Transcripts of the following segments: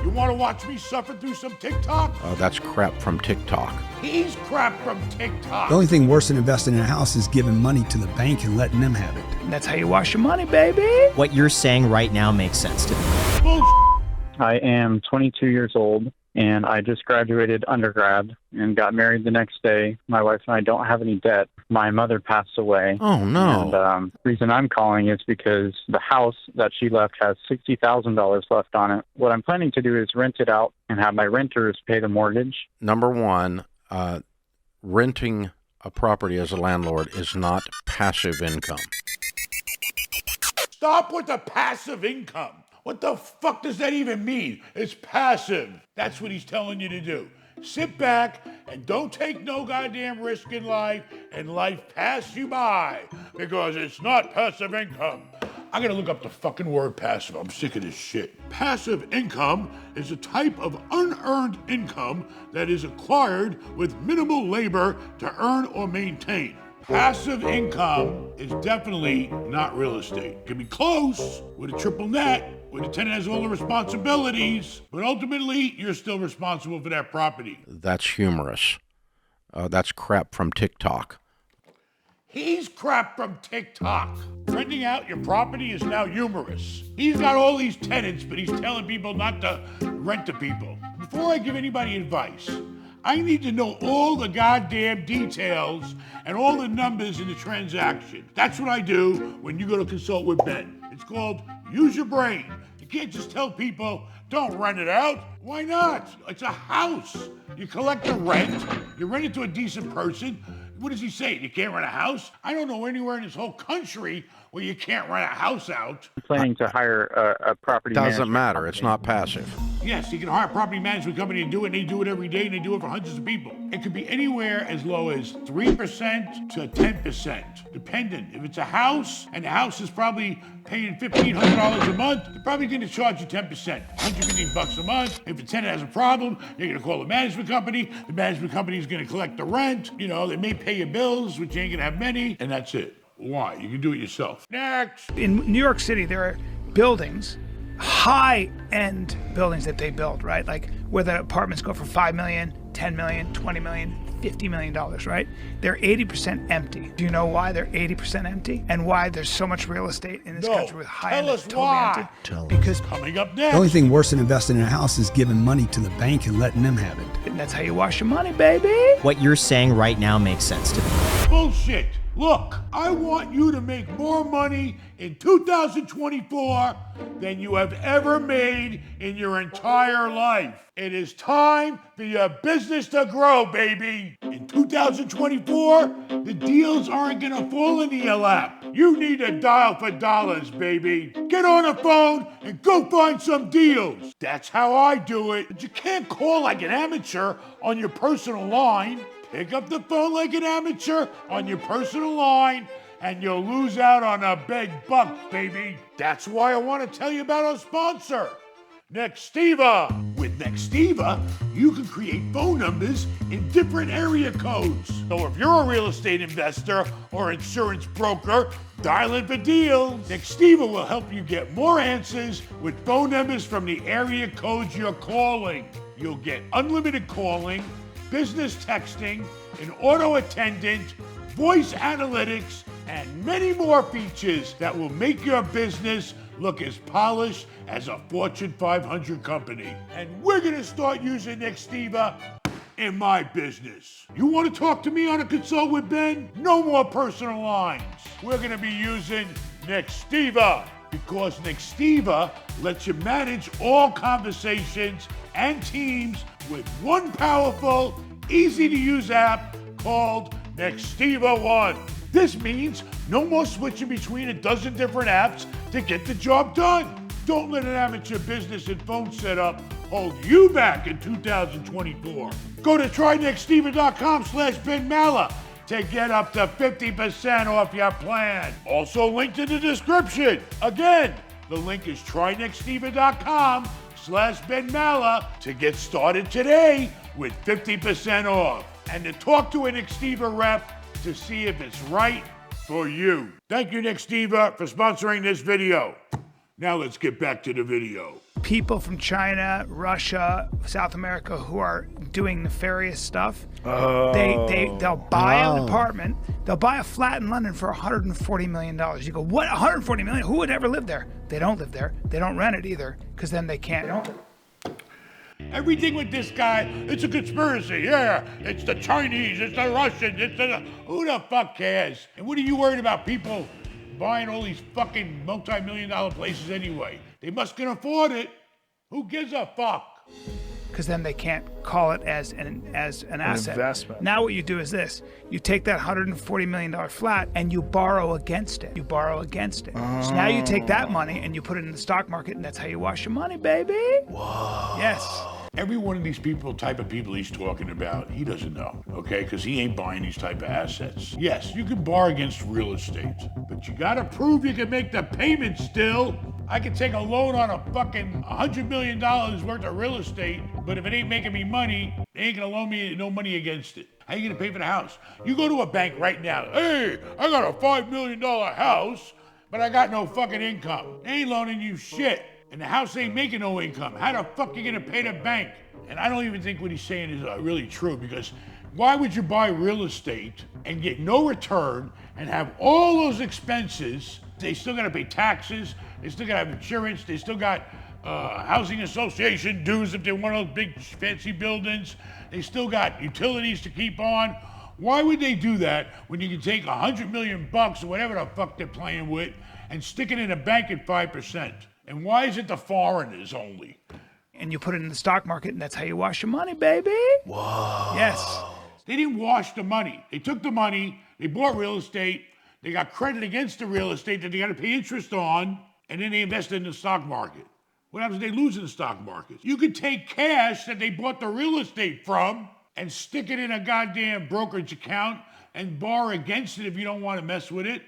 You want to watch me suffer through some TikTok? That's crap from TikTok. He's crap from TikTok. The only thing worse than investing in a house is giving money to the bank and letting them have it. That's how you wash your money, baby. What you're saying right now makes sense to me. Bullshit. I am 22 years old, and I just graduated undergrad and got married the next day. My wife and I don't have any debt. My mother passed away. Oh, no. And the reason I'm calling is because the house that she left has $60,000 left on it. What I'm planning to do is rent it out and have my renters pay the mortgage. Number one, renting a property as a landlord is not passive income. Stop with the passive income. What the fuck does that even mean? It's passive. That's what he's telling you to do. Sit back and don't take no goddamn risk in life and life pass you by because it's not passive income. I gotta look up the fucking word passive. I'm sick of this shit. Passive income is a type of unearned income that is acquired with minimal labor to earn or maintain. Passive income is definitely not real estate. It can be close with a triple net, where the tenant has all the responsibilities, but ultimately, you're still responsible for that property. That's humorous. That's crap from TikTok. He's crap from TikTok. Renting out your property is now humorous. He's got all these tenants, but he's telling people not to rent to people. Before I give anybody advice, I need to know all the goddamn details and all the numbers in the transaction. That's what I do when you go to consult with Ben. It's called use your brain. You can't just tell people, don't rent it out. Why not? It's a house. You collect the rent. You rent it to a decent person. What does he say? You can't rent a house? I don't know anywhere in this whole country where you can't rent a house out. I'm planning to hire a property Doesn't management matter. company. It's not passive. Yes, you can hire a property management company and do it, and they do it every day, and they do it for hundreds of people. It could be anywhere as low as 3% to 10%, dependent. If it's a house, and the house is probably paying $1,500 a month, they're probably going to charge you 10%, $150 a month. If the tenant has a problem, you're going to call the management company. The management company is going to collect the rent. You know, they may pay your bills, which you ain't going to have many, and that's it. Why? You can do it yourself. Next. In New York City, there are buildings, high-end buildings that they build, right? Like where the apartments go for $5 million, $10 million, $20 million, $50 million, right? They're 80% empty. Do you know why they're 80% empty? And why there's so much real estate in this country with high-end tell us totally why. empty? Because Coming up next. The only thing worse than investing in a house is giving money to the bank and letting them have it. that's how you wash your money, baby. What you're saying right now makes sense to me. Bullshit. Look, I want you to make more money in 2024 than you have ever made in your entire life. It is time for your business to grow, baby. In 2024, the deals aren't gonna fall into your lap. You need to dial for dollars, baby. Get on the phone and go find some deals. That's how I do it. But you can't call like an amateur on your personal line. Pick up the phone like an amateur on your personal line, and you'll lose out on a big buck, baby. That's why I want to tell you about our sponsor, Nextiva. With Nextiva, you can create phone numbers in different area codes. So if you're a real estate investor or insurance broker, dial in for deals. Nextiva will help you get more answers with phone numbers from the area codes you're calling. You'll get unlimited calling, business texting, an auto attendant, voice analytics, and many more features that will make your business look as polished as a Fortune 500 company. And we're gonna start using Nextiva in my business. You wanna talk to me on a consult with Ben? No more personal lines. We're gonna be using Nextiva because Nextiva lets you manage all conversations and teams with one powerful, easy-to-use app called Nextiva One. This means no more switching between a dozen different apps to get the job done. Don't let an amateur business and phone setup hold you back in 2024. Go to trynextiva.com/Ben Mallah to get up to 50% off your plan. Also linked in the description. Again, the link is trynextiva.com/Ben Mallah to get started today with 50% off. And to talk to an Nextiva rep to see if it's right for you. Thank you, Nextiva, for sponsoring this video. Now let's get back to the video. people from China, Russia, South America who are doing nefarious stuff. They'll buy an apartment, they'll buy a flat in London for $140 million. You go, what, $140 million? Who would ever live there? They don't live there. They don't rent it either, because then they can't. Everything with this guy, it's a conspiracy. Yeah, it's the Chinese, it's the Russians, who the fuck cares? And what are you worried about people buying all these fucking multi-million-dollar places anyway? They must can afford it. Who gives a fuck? Because then they can't call it as an asset. Investment. Now what you do is this. You take that $140 million flat and you borrow against it. So now you take that money and you put it in the stock market, and that's how you wash your money, baby. Whoa. Yes. Every one of these type of people he's talking about, he doesn't know, okay? Because he ain't buying these type of assets. Yes, you can borrow against real estate, but you gotta prove you can make the payment still. I can take a loan on a fucking $100 million worth of real estate, but if it ain't making me money, they ain't gonna loan me no money against it. How you gonna pay for the house? You go to a bank right now, hey, I got a $5 million house, but I got no fucking income. They ain't loaning you shit. And the house ain't making no income. How the fuck you gonna pay the bank? And I don't even think what he's saying is really true, because why would you buy real estate and get no return and have all those expenses? They still gotta pay taxes, they still gotta have insurance, they still got housing association dues if they're one of those big fancy buildings, they still got utilities to keep on. Why would they do that when you can take $100 million or whatever the fuck they're playing with and stick it in a bank at 5%? And why is it the foreigners only? And you put it in the stock market, and that's how you wash your money, baby. Whoa. Yes. They didn't wash the money. They took the money, they bought real estate, they got credit against the real estate that they got to pay interest on, and then they invested in the stock market. What happens if they lose in the stock market? You could take cash that they bought the real estate from and stick it in a goddamn brokerage account and borrow against it if you don't want to mess with it,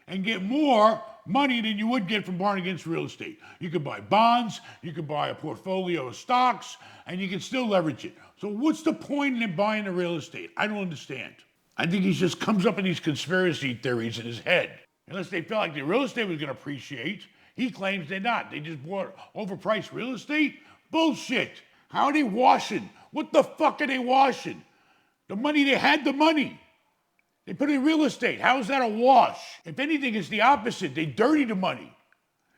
and get more money than you would get from borrowing against real estate. You could buy bonds, you could buy a portfolio of stocks, and you can still leverage it. So what's the point in buying the real estate? I don't understand. I think he just comes up with these conspiracy theories in his head. Unless they felt like the real estate was gonna appreciate, he claims they're not. They just bought overpriced real estate? Bullshit. How are they washing? What the fuck are they washing? The money, they had the money. They put it in real estate. How is that a wash? If anything, it's the opposite. They dirty the money.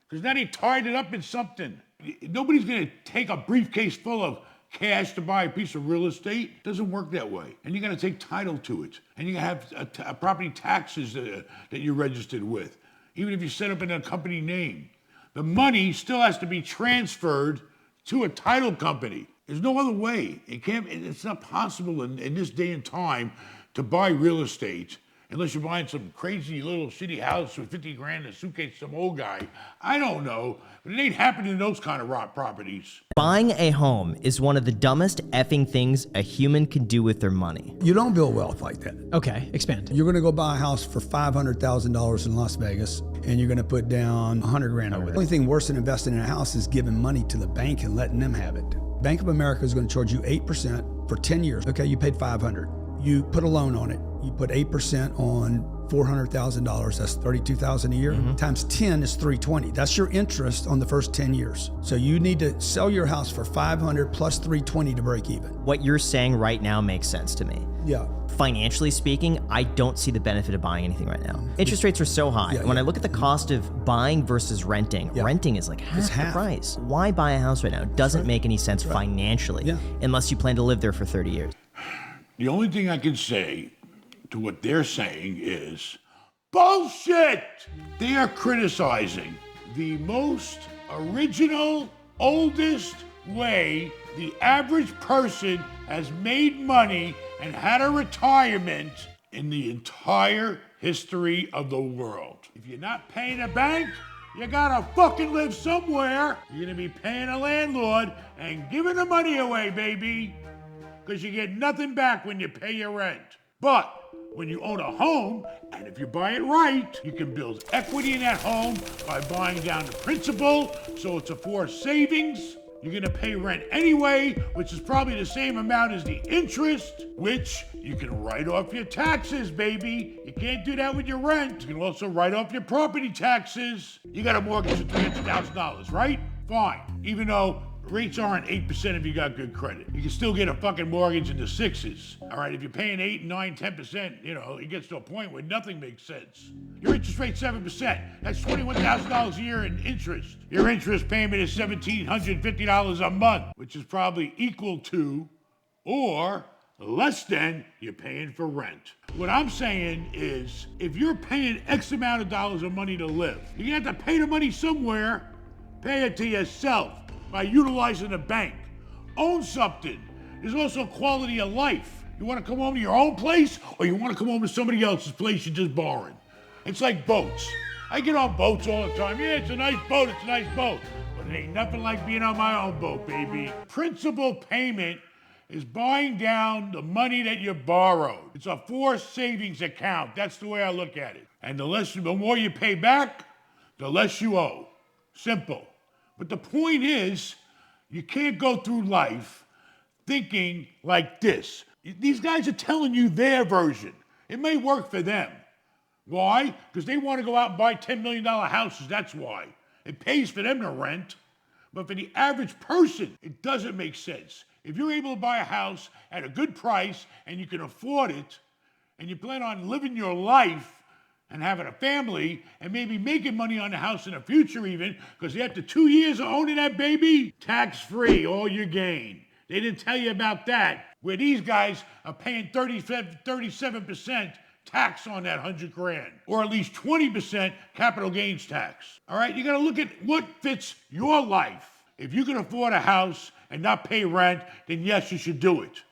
Because now they tied it up in something. Nobody's going to take a briefcase full of cash to buy a piece of real estate. It doesn't work that way. And you're going to take title to it. And you're going to have property taxes that you're registered with. Even if you set up in a company name. The money still has to be transferred to a title company. There's no other way. It's not possible in this day and time to buy real estate unless you're buying some crazy little shitty house with 50 grand in a suitcase, some old guy. I don't know, but it ain't happening in those kind of properties. Buying a home is one of the dumbest effing things a human can do with their money. You don't build wealth like that. Okay, expand. You're going to go buy a house for $500,000 in Las Vegas, and you're going to put down 100 grand over there. The only thing worse than investing in a house is giving money to the bank and letting them have it. Bank of America is going to charge you 8% for 10 years. Okay, you paid $500. You put a loan on it. You put 8% on $400,000. That's $32,000 a year. Times 10 is $320. That's your interest on the first 10 years. So you need to sell your house for $500 plus $320 to break even. What you're saying right now makes sense to me. Yeah. Financially speaking, I don't see the benefit of buying anything right now. Interest rates are so high. When I look at the cost of buying versus renting, renting is like half the price. Why buy a house right now? It doesn't make any sense financially unless you plan to live there for 30 years. The only thing I can say to what they're saying is bullshit. They are criticizing the most original, oldest way the average person has made money and had a retirement in the entire history of the world. If you're not paying a bank, you gotta fucking live somewhere. You're gonna be paying a landlord and giving the money away, baby. Because you get nothing back when you pay your rent. But when you own a home, and if you buy it right, you can build equity in that home by buying down the principal, so it's a forced savings. You're gonna pay rent anyway, which is probably the same amount as the interest, which you can write off your taxes, baby. You can't do that with your rent. You can also write off your property taxes. You got a mortgage of $300,000, right? fine. Even though rates aren't 8% if you got good credit. You can still get a fucking mortgage in the 6s. All right, if you're paying 8, 9, 10%, it gets to a point where nothing makes sense. Your interest rate's 7%. That's $21,000 a year in interest. Your interest payment is $1,750 a month, which is probably equal to or less than you're paying for rent. What I'm saying is, if you're paying X amount of dollars of money to live, you're gonna have to pay the money somewhere. Pay it to yourself by utilizing the bank. Own something. There's also quality of life. You want to come home to your own place, or you want to come home to somebody else's place you're just borrowing? It's like boats. I get on boats all the time. Yeah, it's a nice boat, But it ain't nothing like being on my own boat, baby. Principal payment is buying down the money that you borrowed. It's a forced savings account. That's the way I look at it. And the more you pay back, the less you owe. Simple. But the point is, you can't go through life thinking like this. These guys are telling you their version. It may work for them. Why? Because they want to go out and buy $10 million houses, that's why. It pays for them to rent. But for the average person, it doesn't make sense. If you're able to buy a house at a good price and you can afford it, and you plan on living your life and having a family, and maybe making money on the house in the future even, because after 2 years of owning that baby, tax-free, all your gain. They didn't tell you about that, where these guys are paying 37% tax on that $100,000, or at least 20% capital gains tax. All right, you gotta look at what fits your life. If you can afford a house and not pay rent, then yes, you should do it,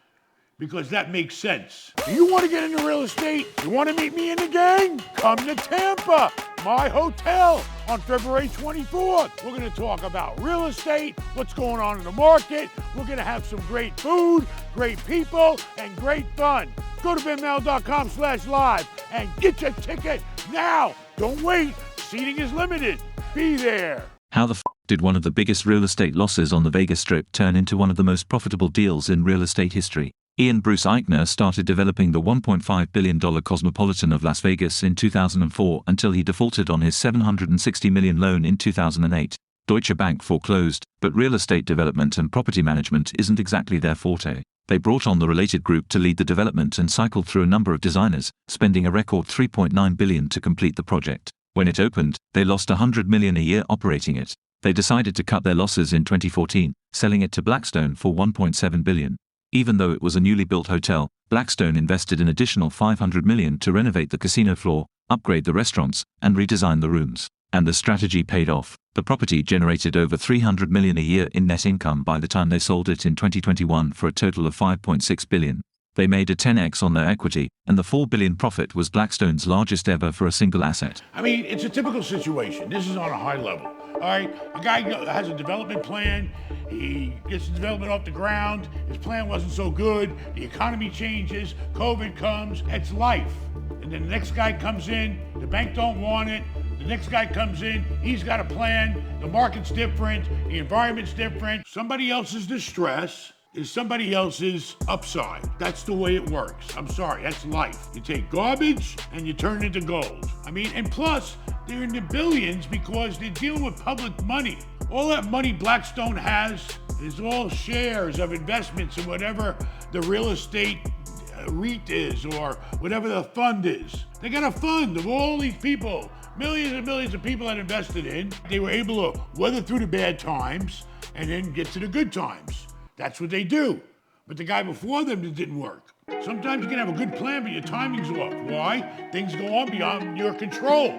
because that makes sense. Do you want to get into real estate? You want to meet me in the gang? Come to Tampa, my hotel, on February 24th. We're going to talk about real estate, what's going on in the market. We're going to have some great food, great people, and great fun. Go to benmal.com/live and get your ticket now. Don't wait. Seating is limited. Be there. How the f did one of the biggest real estate losses on the Vegas Strip turn into one of the most profitable deals in real estate history? Ian Bruce Eichner started developing the $1.5 billion Cosmopolitan of Las Vegas in 2004 until he defaulted on his $760 million loan in 2008. Deutsche Bank foreclosed, but real estate development and property management isn't exactly their forte. They brought on the Related Group to lead the development and cycled through a number of designers, spending a record $3.9 billion to complete the project. When it opened, they lost $100 million a year operating it. They decided to cut their losses in 2014, selling it to Blackstone for $1.7 billion. Even though it was a newly built hotel, Blackstone invested an additional $500 million to renovate the casino floor, upgrade the restaurants, and redesign the rooms. And the strategy paid off. The property generated over $300 million a year in net income by the time they sold it in 2021 for a total of $5.6 billion. They made a 10x on their equity, and the $4 billion profit was Blackstone's largest ever for a single asset. I mean, it's a typical situation. This is on a high level. All right, a guy has a development plan. He gets the development off the ground. His plan wasn't so good. The economy changes. COVID comes. It's life. And then the next guy comes in. The bank don't want it. The next guy comes in. He's got a plan. The market's different. The environment's different. Somebody else's distress is somebody else's upside. That's the way it works. I'm sorry, that's life. You take garbage and you turn it into gold. I mean, and plus, they're in the billions because they're dealing with public money. All that money Blackstone has is all shares of investments in whatever the real estate REIT is or whatever the fund is. They got a fund of all these people, millions and millions of people that invested in. They were able to weather through the bad times and then get to the good times. That's what they do. But the guy before them, it didn't work. Sometimes you can have a good plan, but your timing's off. Why? Things go on beyond your control.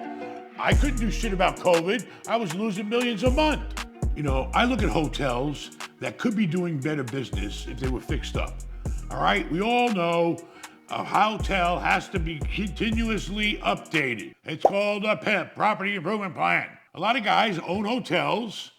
I couldn't do shit about COVID. I was losing millions a month. You know, I look at hotels that could be doing better business if they were fixed up. All right? We all know a hotel has to be continuously updated. It's called a PIP, Property Improvement Plan. A lot of guys own hotels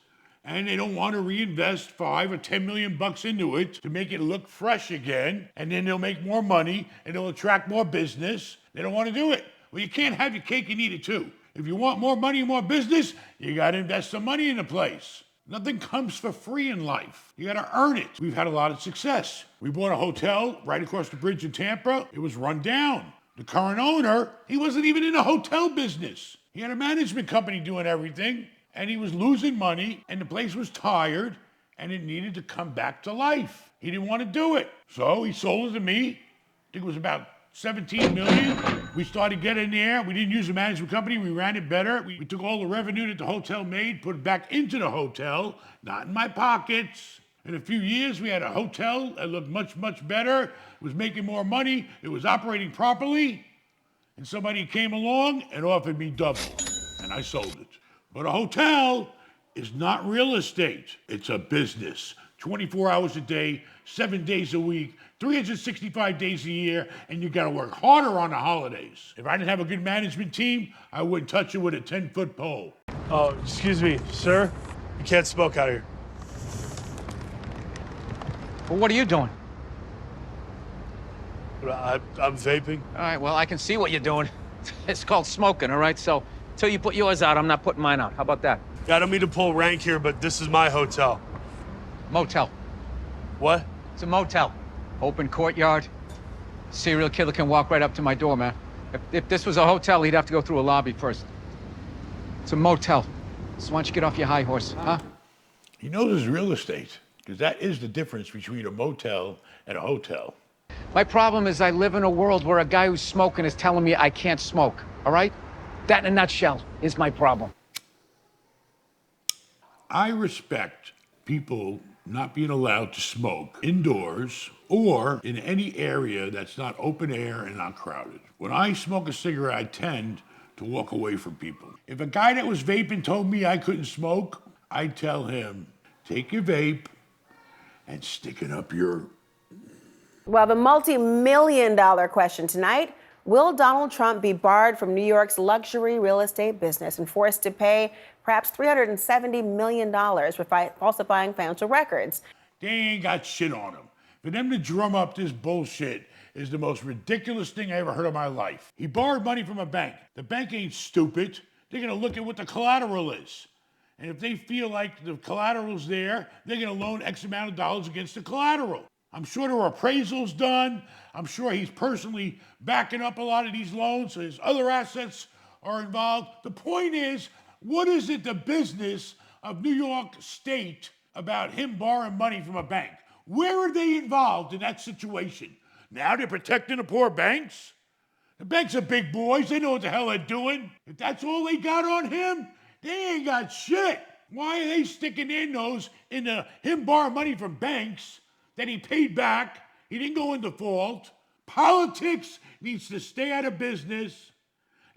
and they don't want to reinvest $5 or $10 million into it to make it look fresh again, and then they'll make more money and they'll attract more business. They don't want to do it. Well, you can't have your cake and eat it too. If you want more money and more business, you got to invest some money in the place. Nothing comes for free in life. You got to earn it. We've had a lot of success. We bought a hotel right across the bridge in Tampa. It was run down. The current owner, he wasn't even in the hotel business. He had a management company doing everything. and he was losing money, and the place was tired, and it needed to come back to life. He didn't want to do it. So he sold it to me. I think it was about 17 million. We started getting there. We didn't use a management company. We ran it better. We took all the revenue that the hotel made, put it back into the hotel, not in my pockets. In a few years, we had a hotel that looked much, much better. It was making more money. It was operating properly. And somebody came along and offered me double, and I sold it. But a hotel is not real estate. It's a business. 24 hours a day, 7 days a week, 365 days a year, and you gotta work harder on the holidays. If I didn't have a good management team, I wouldn't touch it with a 10-foot pole. Oh, excuse me, sir. You can't smoke out here. Well, what are you doing? I'm vaping. All right, well, I can see what you're doing. It's called smoking, all right? So, until you put yours out, I'm not putting mine out. How about that? I don't mean to pull rank here, but this is my hotel. Motel. What? It's a motel. Open courtyard. Serial killer can walk right up to my door, man. If this was a hotel, he'd have to go through a lobby first. It's a motel. So why don't you get off your high horse, huh? He knows his real estate, because that is the difference between a motel and a hotel. My problem is I live in a world where a guy who's smoking is telling me I can't smoke, all right? That in a nutshell is my problem. I respect people not being allowed to smoke indoors or in any area that's not open air and not crowded. When I smoke a cigarette, I tend to walk away from people. If a guy that was vaping told me I couldn't smoke, I'd tell him, take your vape and stick it up your... Well, the multi-million-dollar question tonight, will Donald Trump be barred from New York's luxury real estate business and forced to pay perhaps $370 million for falsifying financial records? They ain't got shit on him. For them to drum up this bullshit is the most ridiculous thing I ever heard in my life. He borrowed money from a bank. The bank ain't stupid. They're gonna look at what the collateral is. And if they feel like the collateral's there, they're gonna loan X amount of dollars against the collateral. I'm sure there are appraisals done. I'm sure he's personally backing up a lot of these loans, so his other assets are involved. The point is, what is it the business of New York State about him borrowing money from a bank? Where are they involved in that situation? Now they're protecting the poor banks? The banks are big boys. They know what the hell they're doing. If that's all they got on him, they ain't got shit. Why are they sticking their nose in him borrowing money from banks that he paid back? He didn't go in default. Politics needs to stay out of business,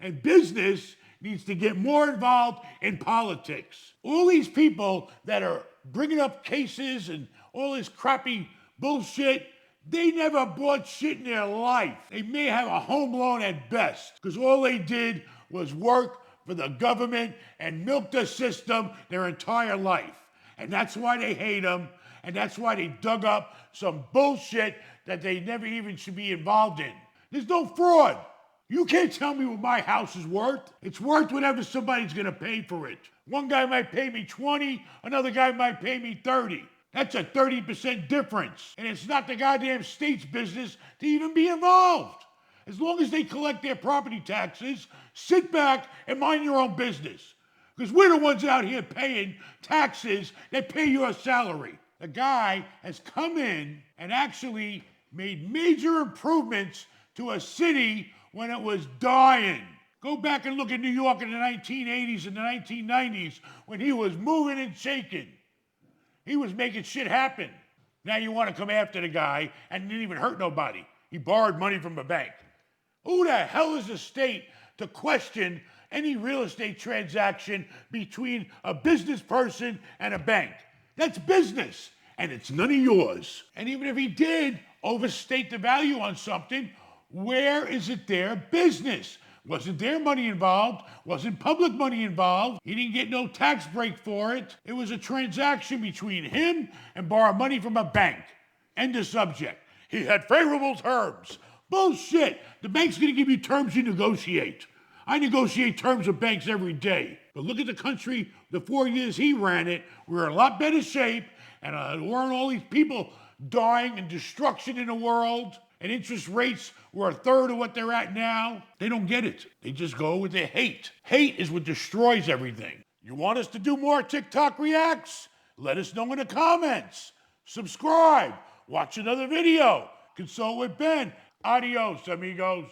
and business needs to get more involved in politics. All these people that are bringing up cases and all this crappy bullshit, they never bought shit in their life. They may have a home loan at best, because all they did was work for the government and milk the system their entire life. And that's why they hate them, and that's why they dug up some bullshit that they never even should be involved in. There's no fraud. You can't tell me what my house is worth. It's worth whatever somebody's gonna pay for it. One guy might pay me 20, another guy might pay me 30. That's a 30% difference. And it's not the goddamn state's business to even be involved. As long as they collect their property taxes, sit back and mind your own business. Because we're the ones out here paying taxes that pay your salary. The guy has come in and actually made major improvements to a city when it was dying. Go back and look at New York in the 1980s and the 1990s when he was moving and shaking. He was making shit happen. Now you want to come after the guy and didn't even hurt nobody. He borrowed money from a bank. Who the hell is the state to question any real estate transaction between a business person and a bank? That's business, and it's none of yours. And even if he did overstate the value on something, where is it their business? Wasn't their money involved? Wasn't public money involved? He didn't get no tax break for it. It was a transaction between him and borrow money from a bank. End of subject. He had favorable terms. Bullshit. The bank's gonna give you terms you negotiate. I negotiate terms with banks every day. But look at the country, the 4 years he ran it, we were in a lot better shape, and there weren't all these people dying and destruction in the world, and interest rates were a third of what they're at now. They don't get it. They just go with their hate. Hate is what destroys everything. You want us to do more TikTok reacts? Let us know in the comments. Subscribe. Watch another video. Consult with Ben. Adios, amigos.